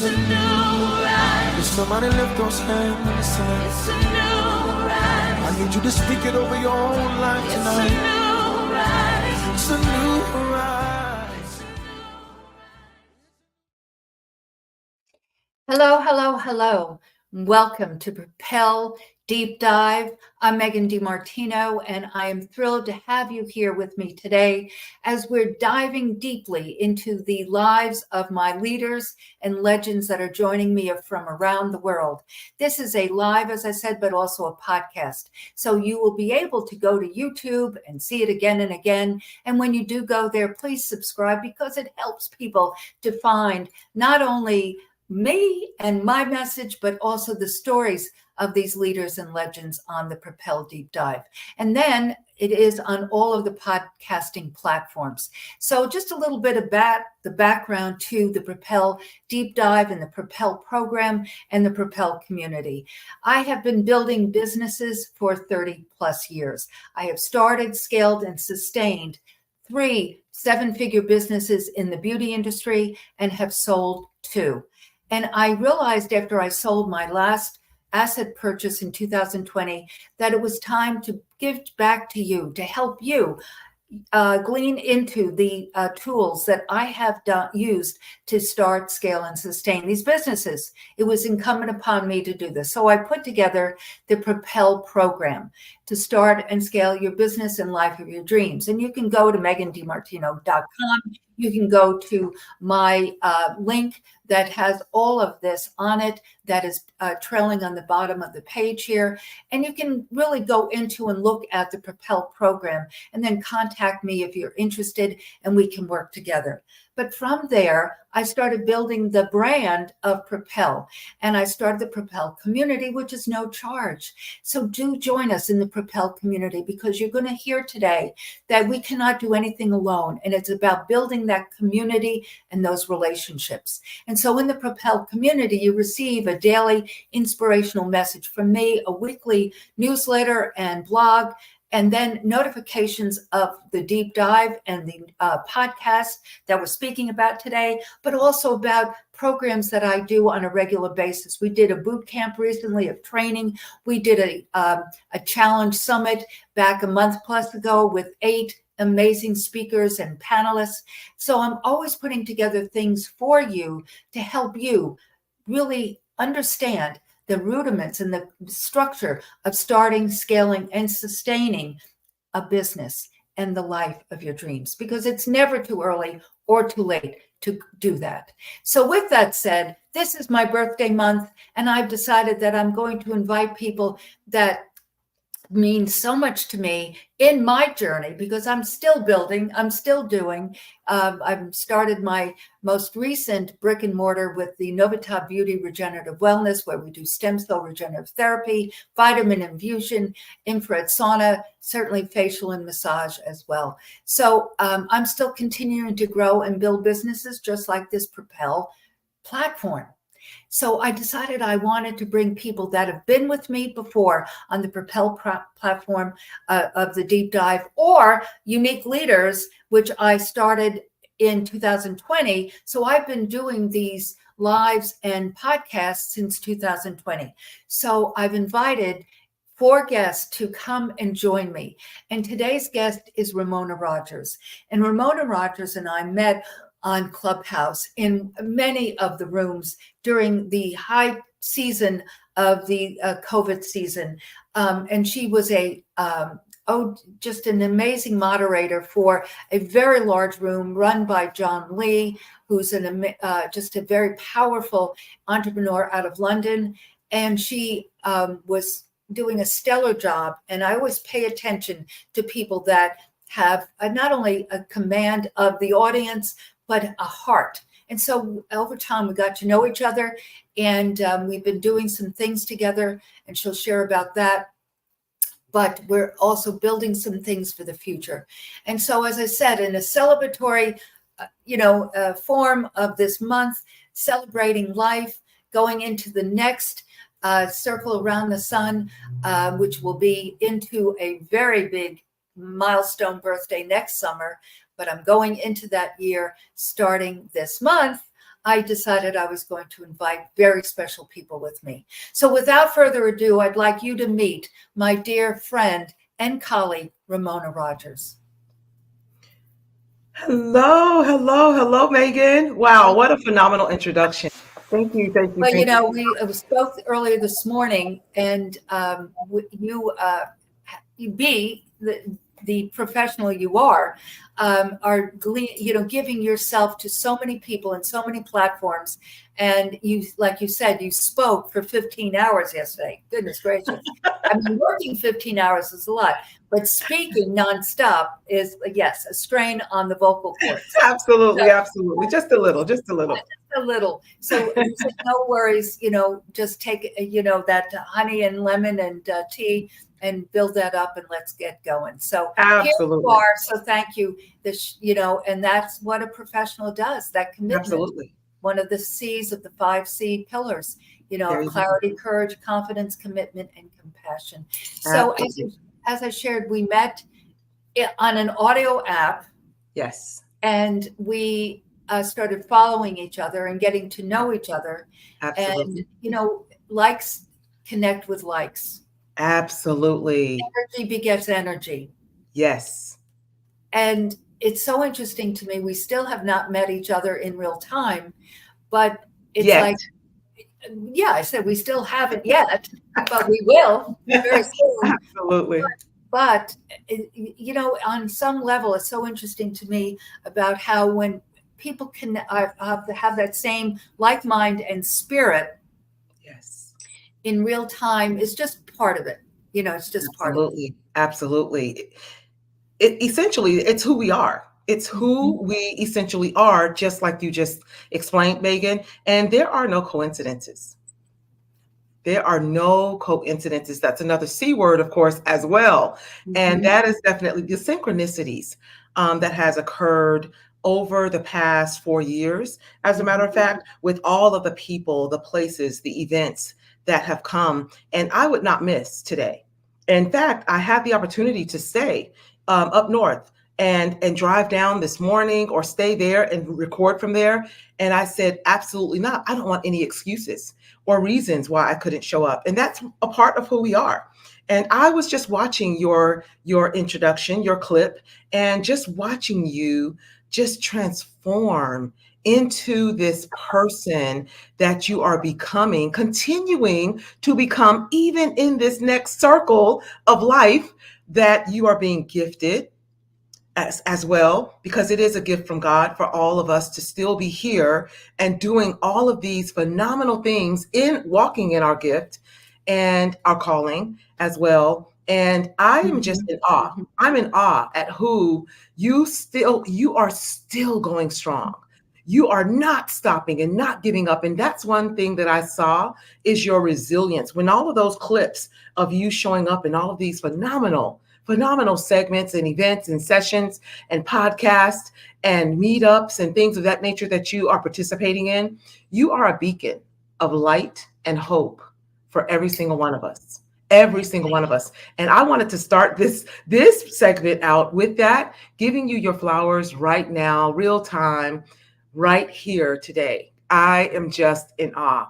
It's a new rise. Can somebody lift those hands? It's a new rise. I need you to speak it over your own life tonight. It's a new rise. It's a new rise. Hello, hello, hello. Welcome to Propel Deep Dive. I'm Megan DiMartino, and I am thrilled to have you here with me today as we're diving deeply into the lives of my leaders and legends that are joining me from around the world. This is a live, as I said, but also a podcast. So you will be able to go to YouTube and see it again and again. And when you do go there, please subscribe because it helps people to find not only me and my message, but also the stories of these leaders and legends on the Propel Deep Dive. And then it is on all of the podcasting platforms. So just a little bit about the background to the Propel Deep Dive and the Propel program and the Propel community. I have been building businesses for 30 plus years. I have started, scaled, and sustained 3 7-figure businesses in the beauty industry and have sold 2. And I realized after I sold my last asset purchase in 2020 that it was time to give back to you, to help you glean into the tools that I have used to start, scale, and sustain these businesses. It was incumbent upon me to do this. So I put together the Propel program to start and scale your business and life of your dreams. And you can go to megandimartino.com. You can go to my link that has all of this on it that is trailing on the bottom of the page here. And you can really go into and look at the Propel program and then contact me if you're interested and we can work together. But from there, I started building the brand of Propel, and I started the Propel community, which is no charge. So do join us in the Propel community because you're going to hear today that we cannot do anything alone. And it's about building that community and those relationships. And so in the Propel community, you receive a daily inspirational message from me, a weekly newsletter and blog, and then notifications of the deep dive and the podcast that we're speaking about today, but also about programs that I do on a regular basis. We did a boot camp recently of training. We did a challenge summit back a month plus ago with 8 amazing speakers and panelists. So I'm always putting together things for you to help you really understand the rudiments and the structure of starting, scaling, and sustaining a business and the life of your dreams, because it's never too early or too late to do that. So with that said, this is my birthday month, and I've decided that I'm going to invite people that means so much to me in my journey, because I'm still building, I'm still doing. I've started my most recent brick and mortar with the Novitas Beauty Regenerative Wellness, where we do stem cell regenerative therapy, vitamin infusion, infrared sauna, certainly facial and massage as well. So I'm still continuing to grow and build businesses just like this Propel platform. So I decided I wanted to bring people that have been with me before on the Propel platform of the deep dive, or unique leaders, which I started in 2020. So I've been doing these lives and podcasts since 2020. So I've invited 4 guests to come and join me. And today's guest is Ramona Rogers. And Ramona Rogers and I met on Clubhouse in many of the rooms during the high season of the COVID season. And she was just an amazing moderator for a very large room run by John Lee, who's just a very powerful entrepreneur out of London. And she was doing a stellar job. And I always pay attention to people that have not only a command of the audience, but a heart. And so over time, we got to know each other, and we've been doing some things together, and she'll share about that. But we're also building some things for the future. And so, as I said, in a celebratory, form of this month, celebrating life, going into the next circle around the sun, which will be into a very big milestone birthday next summer. But I'm going into that year starting this month. I decided I was going to invite very special people with me. So without further ado, I'd like you to meet my dear friend and colleague, Ramona Rogers. Hello, hello, hello, Megan. Wow, what a phenomenal introduction. Thank you, thank you, Well, thank you. we spoke earlier this morning, and you be the professional you are giving yourself to so many people and so many platforms. And you, like you said, you spoke for 15 hours yesterday. Goodness gracious. I mean, working 15 hours is a lot, but speaking nonstop is, yes, a strain on the vocal cords. Absolutely, absolutely. Just a little, just a little. A little. So you said, no worries, just take, that honey and lemon and tea and build that up and let's get going. So Absolutely. Here you are. So thank you. And that's what a professional does, that commitment. Absolutely. One of the C's of the 5 C pillars, clarity, courage, confidence, commitment, and compassion. So as I shared, we met on an audio app. Yes. And we started following each other and getting to know each other. Absolutely. And, likes connect with likes. Absolutely. Energy begets energy. Yes. And it's so interesting to me. We still have not met each other in real time, but it's like, yeah, I said we still haven't yet, but we will very soon. Absolutely. But, on some level, it's so interesting to me about how when people can have that same like mind and spirit, yes, in real time, is just part of it. It's just part of it. Absolutely. Essentially, it's who we are. It's who we essentially are, just like you just explained, Megan. And there are no coincidences. There are no coincidences. That's another C word, of course, as well. And that is definitely the synchronicities that has occurred over the past 4 years. As a matter of fact, with all of the people, the places, the events that have come, and I would not miss today. In fact, I had the opportunity to stay up north and drive down this morning or stay there and record from there. And I said, absolutely not. I don't want any excuses or reasons why I couldn't show up. And that's a part of who we are. And I was just watching your introduction, your clip, and just watching you just transform into this person that you are becoming, continuing to become, even in this next circle of life that you are being gifted as well, because it is a gift from God for all of us to still be here and doing all of these phenomenal things in walking in our gift and our calling as well. And I am just in awe. I'm in awe at who you are still going strong. You are not stopping and not giving up. And that's one thing that I saw is your resilience. When all of those clips of you showing up in all of these phenomenal segments and events and sessions and podcasts and meetups and things of that nature that you are participating in, you are a beacon of light and hope for every single one of us. Every single one of us. And I wanted to start this segment out with that, giving you your flowers right now, real time, right here today. I am just in awe.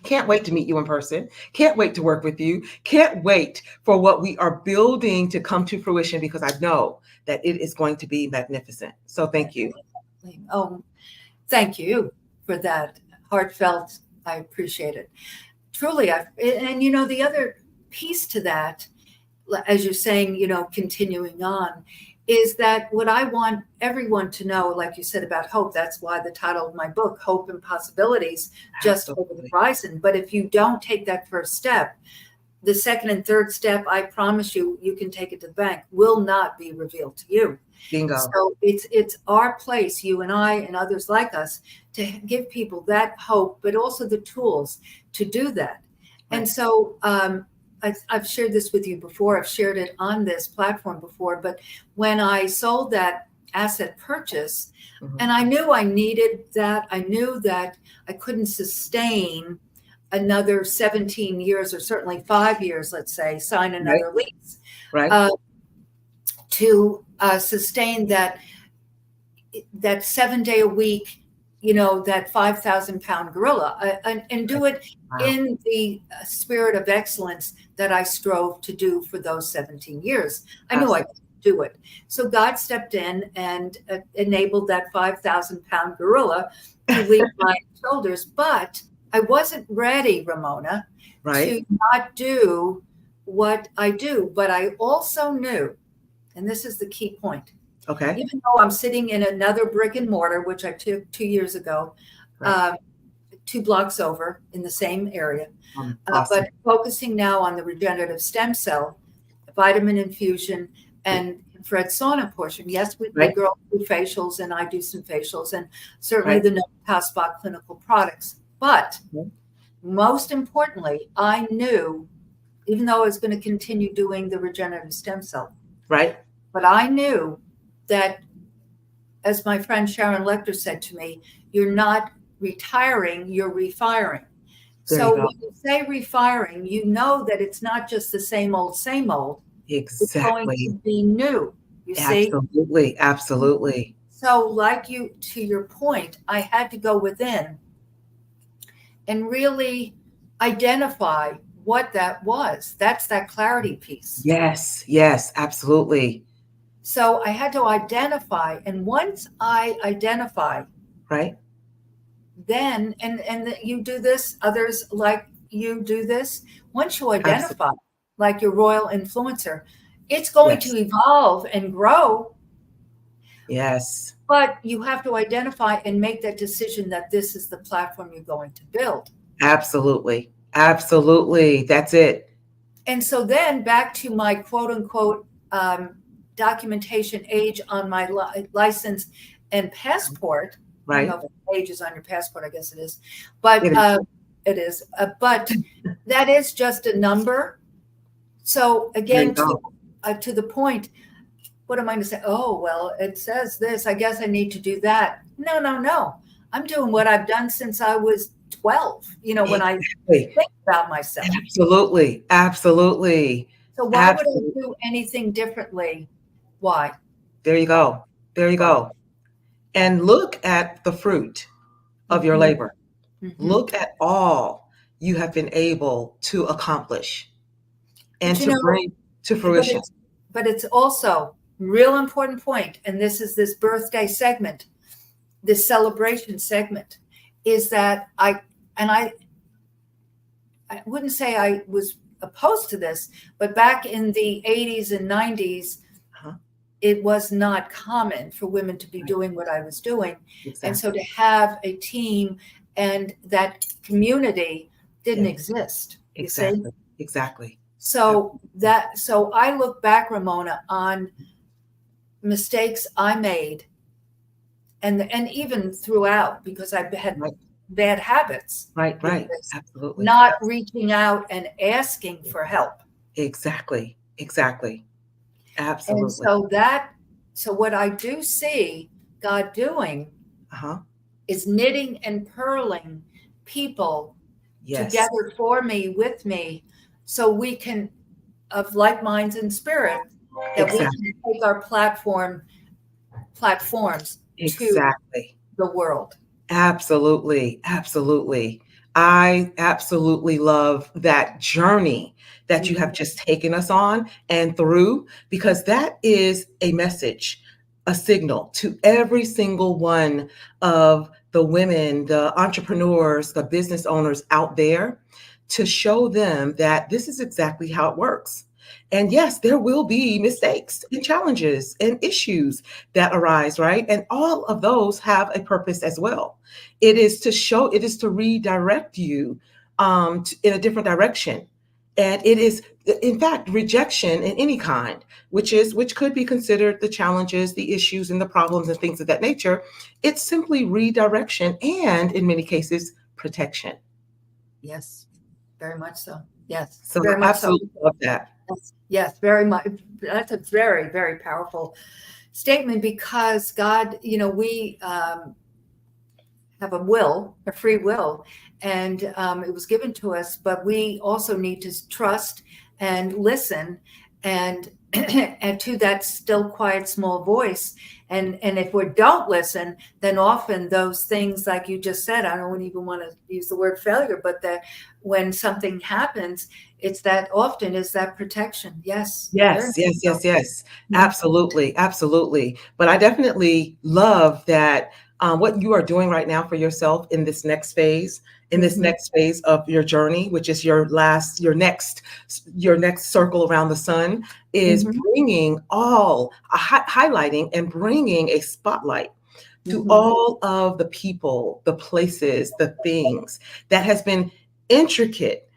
Can't wait to meet you in person. Can't wait to work with you. Can't wait for what we are building to come to fruition, because I know that it is going to be magnificent. So thank you. Oh, thank you for that. Heartfelt. I appreciate it. Truly. And the other piece to that, as you're saying, continuing on, is that what I want everyone to know, like you said about hope, that's why the title of my book, Hope and Possibilities, just over the horizon. But if you don't take that first step, the second and third step, I promise you can take it to the bank, will not be revealed to you. Bingo. So it's our place, you and I and others like us, to give people that hope, but also the tools to do that. Right. And so I've shared this with you before. I've shared it on this platform before. But when I sold that asset purchase, and I knew I needed that, I knew that I couldn't sustain another 17 years or certainly 5 years, let's say, sign another lease, to sustain that 7-day a week that 5,000-pound gorilla, and do it Wow. in the spirit of excellence that I strove to do for those 17 years. I knew I could do it. So God stepped in and enabled that 5,000-pound gorilla to leave my shoulders. But I wasn't ready, Ramona, Right. to not do what I do. But I also knew, and this is the key point, Okay. even though I'm sitting in another brick and mortar, which I took 2 years ago, Right. 2 blocks over in the same area, Awesome. but focusing now on the regenerative stem cell, vitamin infusion, and infrared sauna portion. Yes, we Right. girls do facials, and I do some facials, and certainly Right. the No Spot clinical products. But Mhm. most importantly, I knew, even though I was going to continue doing the regenerative stem cell, Right. but I knew that, as my friend Sharon Lecter said to me, you're not retiring, you're refiring. There So you go. when you say refiring, you know that it's not just the same old, it's going to Exactly. be new, you see? Absolutely. Absolutely. So like you, to your point, I had to go within and really identify what that was. That's that clarity piece. Yes. Yes. Absolutely. So I had to identify. And once I identify, Right. then, and you do this, others like you do this, once you Absolutely. identify, like your royal influencer, it's going Yes. to evolve and grow, Yes. but you have to identify and make that decision that this is the platform you're going to build. Absolutely. Absolutely. That's it. And so then back to my quote unquote documentation age on my license and passport. I don't Right. know if age is on your passport, I guess it is, but It is. it is. But that is just a number. So There you again, go. to the point, what am I going to say? Oh, well, it says this. I guess I need to do that. No. I'm doing what I've done since I was 12, when I Exactly. think about myself. Absolutely. Absolutely. So why would I Absolutely. do anything differently? Why? There you go. There you go. And look at the fruit of your Mhm. labor. Mhm. Look at all you have been able to accomplish and But to bring to fruition. But it's also real important point, and this is this birthday segment, this celebration segment, is that I wouldn't say I was opposed to this, but back in the 80s and 90s, Uh-huh. it was not common for women to be doing what I was doing. And so Exactly. to have a team and that community didn't Yeah. exist, you see? Exactly. Exactly. So I look back, Ramona, on mistakes I made and even throughout, because I had Right. bad habits. Right. with Right. this, Absolutely. not reaching out and asking for help. Exactly. Exactly. And Absolutely. so what I do see God doing Uh-huh. is knitting and purling people Yes. together for me, with me, so we can, of like minds and spirit, that we Exactly. can take our platforms to Exactly. the world. Absolutely. Absolutely. I absolutely love that journey that you have just taken us on and through, because that is a message, a signal to every single one of the women, the entrepreneurs, the business owners out there, to show them that this is exactly how it works. And yes, there will be mistakes and challenges and issues that arise, right? And all of those have a purpose as well. It is to redirect you in a different direction. And it is, in fact, rejection in any kind, which could be considered the challenges, the issues, and the problems and things of that nature. It's simply redirection and, in many cases, protection. Yes, very much so. Yes, So very I much so. absolutely love that. Yes, very much. That's a very, very powerful statement, because God, we have a free will, and it was given to us, but we also need to trust and listen and and to that still quiet small voice. And if we don't listen, then often those things like you just said, I don't even want to use the word failure, but that when something happens, it's that often is that protection. Yes, very Yes, much yes, so. yes, yes. Mhm. Absolutely, absolutely. But I definitely love that what you are doing right now for yourself in this next phase, Mhm. of your journey, which is your next circle around the sun, is Mhm. bringing highlighting and bringing a spotlight to Mhm. all of the people, the places, the things that has been intricate,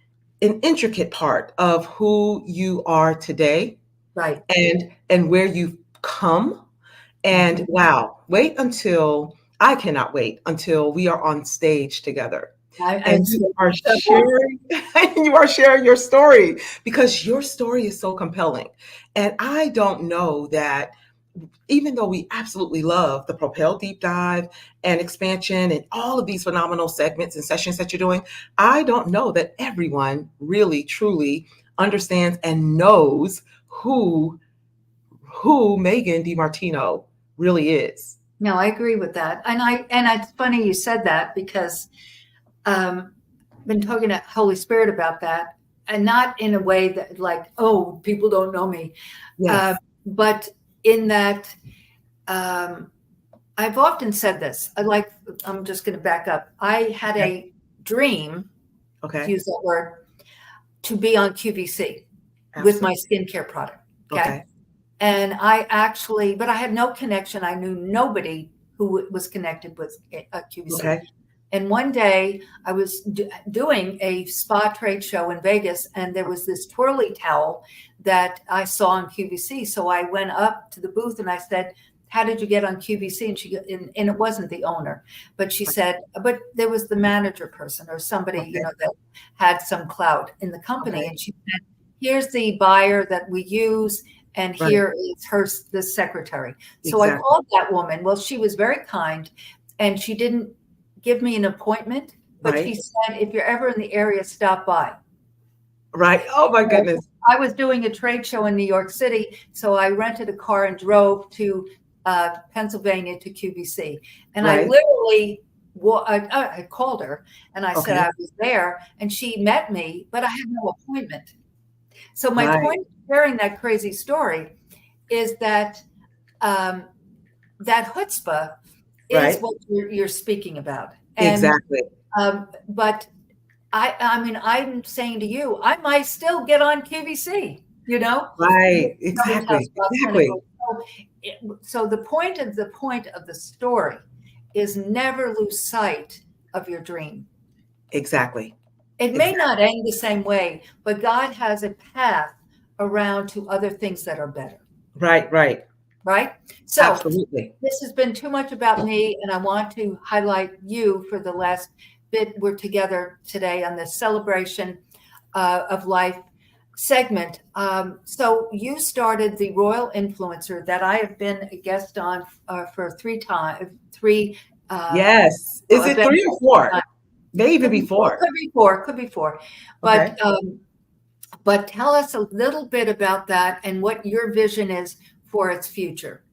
an intricate part of who you are today Right. and where you've come. And Mhm. wow, I cannot wait until we are on stage together I'm and you so, are sharing you are sharing your story, because your story is so compelling. And I don't know that, even though we absolutely love the Propel deep dive and expansion and all of these phenomenal segments and sessions that you're doing, I don't know that everyone really truly understands and knows who Megan DiMartino really is. no, I agree with that. And it's funny you said that because been talking to Holy Spirit about that, and not in a way that like, oh, people don't know me, uh, Yes. but in that um, I've often said this. I'm just going to back up. I had Okay. a dream, to Okay. use that word, to be on QVC with my Absolutely. skincare product. Okay. Okay. And but I had no connection. I knew nobody who was connected with QVC. Okay. And one day I was doing a spa trade show in Vegas, and there was this twirly towel that I saw on QVC. So I went up to the booth and I said, "How did you get on QVC?" And it wasn't the owner, but she said, "But there was the manager person or somebody, Okay. that had some clout in the company." Okay. And she said, "Here's the buyer that we use, and Right. here is the secretary." So I Exactly. called that woman. Well, she was very kind, and she didn't give me an appointment, but she Right. said, "If you're ever in the area, stop by." Right. Oh my So goodness. I was doing a trade show in New York City, so I rented a car and drove to Pennsylvania to QVC. And I Right. literally I called her and I said Okay. I was there, and she met me, but I had no appointment. So my Right. point of sharing that crazy story is that um, that chutzpah is Right. what you're speaking about. And Exactly. but I mean, I'm saying to you, I might still get on QVC, Right. nobody's house Exactly. about Exactly. clinical. So the point of the story is never lose sight of your dream. Exactly. It may Exactly. not end the same way, but God has a path around to other things that are better, Right. Right. right? So Absolutely. this has been too much about me, and I want to highlight you for the last bit. We're together today on this celebration of life segment. So you started the Royal Influencer that I have been a guest on for three Yes. Is it events. 3 or 4? May even be 4. Could be four. Okay. But tell us a little bit about that and what your vision is for its future.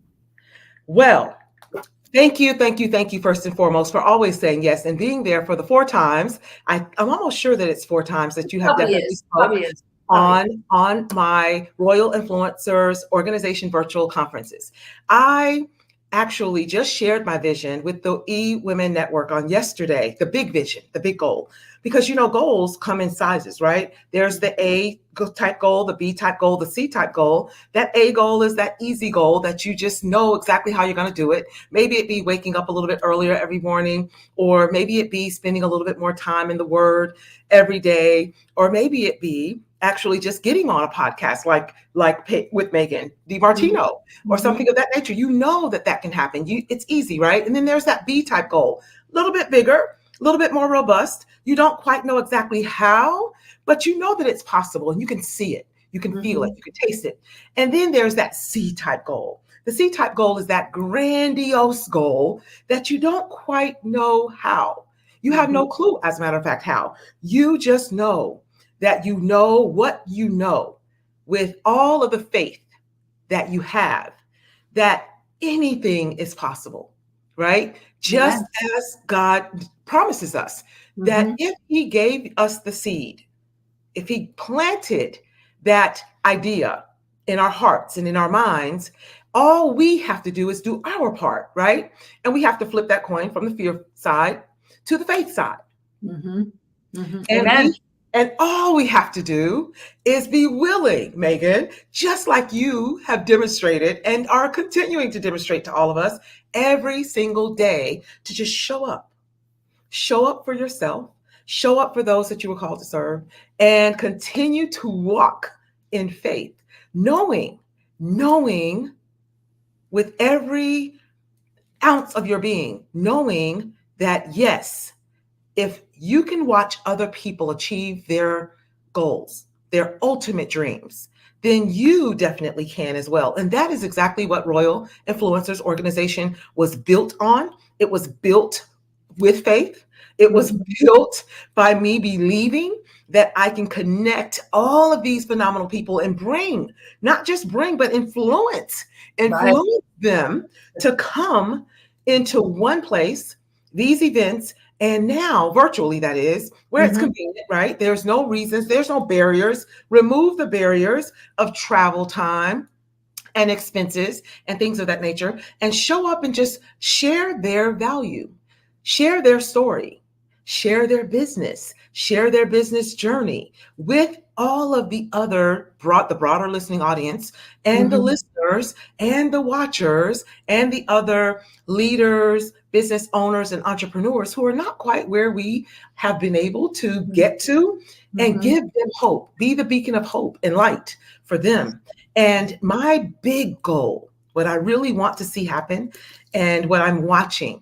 Well, thank you first and foremost for always saying yes and being there for the 4 times. I'm almost sure that it's 4 times that you have Probably definitely is. spoke Probably is. on my Royal Influencers Organization virtual conferences. I actually just shared my vision with the Women Network on yesterday, the big vision, the big goal. Because goals come in sizes, right? There's the A type goal, the B type goal, the C type goal. That A goal is that easy goal that you just know exactly how you're going to do it. Maybe it be waking up a little bit earlier every morning, or maybe it be spending a little bit more time in the Word every day, or maybe it be actually just getting on a podcast like with Megan DiMartino or Mhm. something of that nature. That can happen. It's easy, right? And then there's that B type goal, a little bit bigger, a little bit more robust. You don't quite know exactly how, but you know that it's possible and you can see it. You can feel it. Mhm. You can taste it. And then there's that C type goal. The C type goal is that grandiose goal that you don't quite know how. You have no Mhm. clue, as a matter of fact, how. You just know that you know what you know. with all of the faith that you have, that anything is possible, right? Just as God promises us that if he gave us the seed, if he planted that idea in our hearts and in our minds, all we have to do is do our part, right? And we have to flip that coin from the fear side to the faith side. And Amen. and all we have to do is be willing, Megan, just like you have demonstrated and are continuing to demonstrate to all of us every single day, to just show up. Show up for yourself, show up for those that you were called to serve, and continue to walk in faith, knowing with every ounce of your being, knowing that yes, if you can watch other people achieve their goals, their ultimate dreams, then you definitely can as well. And that is exactly what Royal Influencers Organization was built on. It was built with faith. It was built by me believing that I can connect all of these phenomenal people and bring, not just bring, but influence them to come into one place, these events, and now virtually, that is, where it's convenient, right? There's no reasons, there's no barriers. Remove the barriers of travel time and expenses and things of that nature, and show up and just share their value, share their story, share their business journey with all of the other the broader listening audience and the listeners and the watchers and the other leaders, business owners, and entrepreneurs who are not quite where we have been able to get to, and give them hope, be the beacon of hope and light for them. And my big goal, what I really want to see happen, and what I'm watching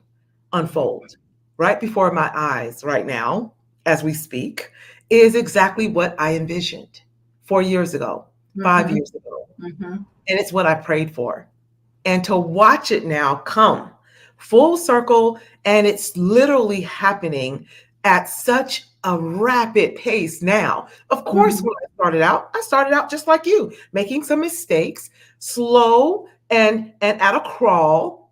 unfold right before my eyes right now as we speak, is exactly what I envisioned 4 years ago, 5 years ago. And it's what I prayed for. And to watch it now come full circle, and it's literally happening at such a rapid pace now. Of course, when I started out just like you, making some mistakes, slow and at a crawl,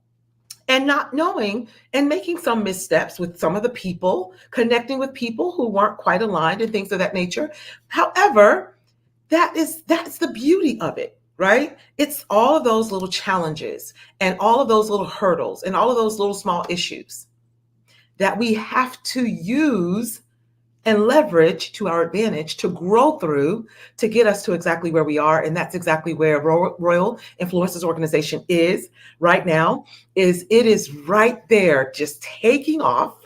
and not knowing, and making some missteps with some of the people, connecting with people who weren't quite aligned and things of that nature. However, that's the beauty of it, right? It's all of those little challenges and all of those little hurdles and all of those little small issues that we have to use and leverage to our advantage to grow through to get us to exactly where we are. And that's exactly where Royal Influencers Organization is right now. It is right there, just taking off.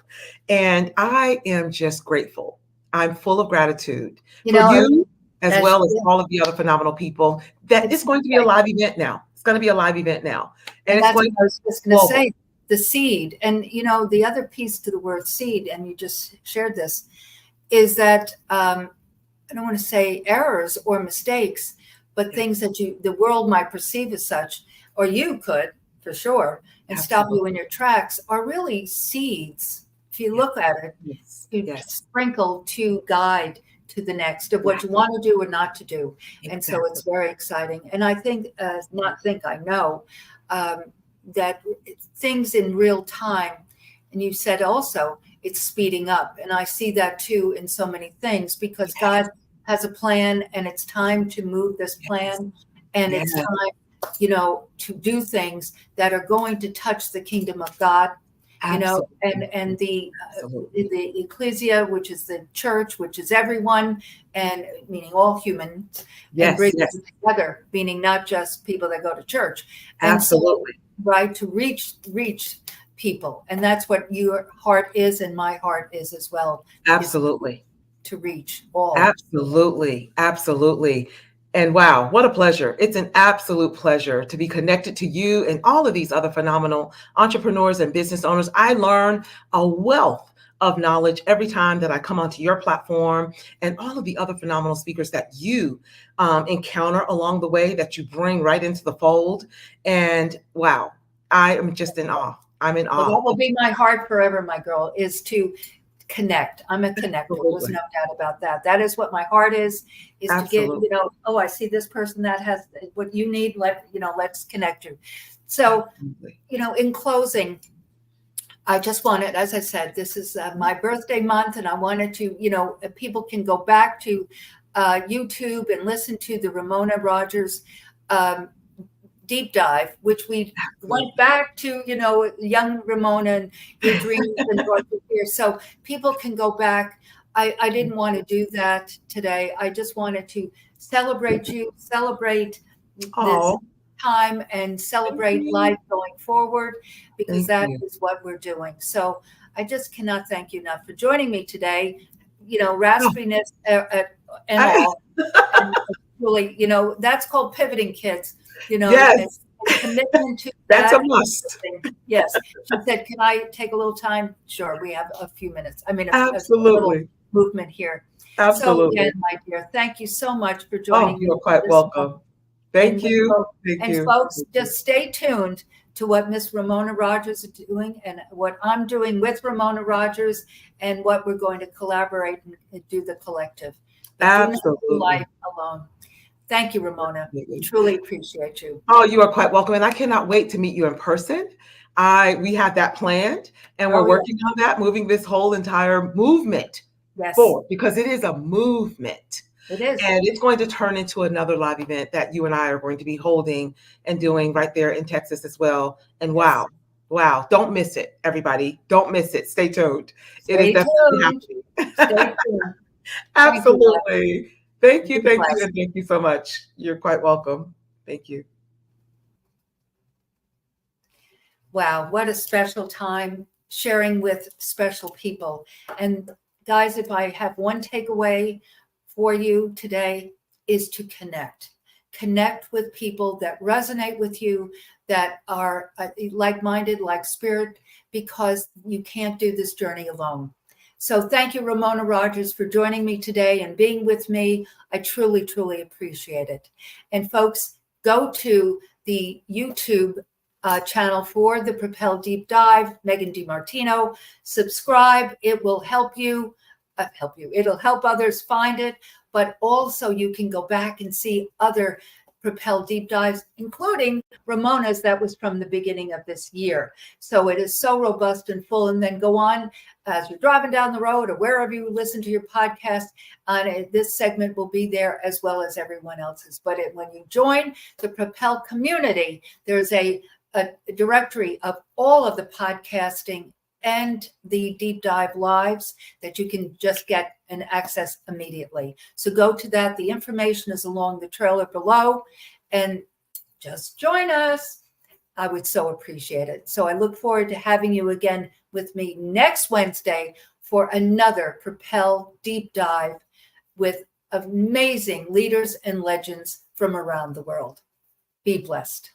And I am just grateful. I'm full of gratitude for you, as well as all of the other phenomenal people. That it's going to be a live event now. It's going to be a live event now. And that's what I was just going to say, the seed. And, the other piece to the word seed, and you just shared this, is that I don't want to say errors or mistakes, but things that the world might perceive as such, or you could for sure, and stop you in your tracks, are really seeds. If you look at it, you sprinkle to guide to the next of what you want to do or not to do. And so it's very exciting. And I think, I know that things in real time, and you said also, it's speeding up. And I see that too in so many things, because God has a plan, and it's time to move this plan. And it's time, to do things that are going to touch the kingdom of God, and the ecclesia, which is the church, which is everyone, and meaning all humans, and bring them together, meaning not just people that go to church. Absolutely. And so, right, to reach people. And that's what your heart is, and my heart is as well. Absolutely. To reach all. Absolutely. And wow, what a pleasure. It's an absolute pleasure to be connected to you and all of these other phenomenal entrepreneurs and business owners. I learn a wealth of knowledge every time that I come onto your platform, and all of the other phenomenal speakers that you encounter along the way, that you bring right into the fold. And wow, I am just in awe. I'm in awe. Well, that will be my heart forever, my girl, is to connect. I'm a connector. There's Absolutely. no doubt about that. That is what my heart is to get, Absolutely. oh, I see this person that has what you need. Let's connect you. So, Absolutely. in closing, I just wanted, as I said, this is my birthday month, and I wanted to, people can go back to YouTube and listen to the Ramona Rogers deep dive, which we went back to, young Ramona and your dreams and what you hear. So people can go back. I didn't want to do that today. I just wanted to celebrate you, celebrate this Oh, time, and celebrate life going forward, because that you. is what we're doing. So I just cannot thank you enough for joining me today. Raspiness and all. And really, that's called pivoting, kids. Yes, and commitment to that's that. a must. Yes. She said, "Can I take a little time?" Sure, we have a few minutes. I mean, a little Absolutely. movement here. So Absolutely. again, my dear, thank you so much for Oh, joining me. you're quite this welcome. morning. Thank you. Thank And you. folks, just stay tuned to what Miss Ramona Rogers is doing and what I'm doing with Ramona Rogers, and what we're going to collaborate and do the collective. But do not do Absolutely. life alone. Thank you, Ramona. Truly appreciate you. Oh, you are quite welcome. And I cannot wait to meet you in person. We have that planned, and we're working on that, moving this whole entire movement forward, because it is a movement. It is. And it's going to turn into another live event that you and I are going to be holding and doing right there in Texas as well. And wow, don't miss it, everybody. Don't miss it. Stay tuned. It is definitely happening. Stay tuned. Absolutely. Thank you. And thank you so much. You're quite welcome. Thank you. Wow, what a special time sharing with special people. And guys, if I have one takeaway for you today, is to connect. Connect with people that resonate with you, that are like-minded, like spirit, because you can't do this journey alone. So thank you, Ramona Rogers, for joining me today and being with me. I truly, truly appreciate it. And folks, go to the YouTube channel for the Propel Deep Dive, Megan DiMartino. Subscribe. It will help you. It'll help others find it, but also you can go back and see other Propel deep dives, including Ramona's that was from the beginning of this year. So it is so robust and full. And then go on as you're driving down the road or wherever you listen to your podcast. This segment will be there as well as everyone else's. But when you join the Propel community, there's a directory of all of the podcasting and the deep dive lives that you can just get and access immediately. So go to that. The information is along the trailer below, and just join us. I would so appreciate it. So I look forward to having you again with me next Wednesday for another Propel deep dive with amazing leaders and legends from around the world. Be blessed.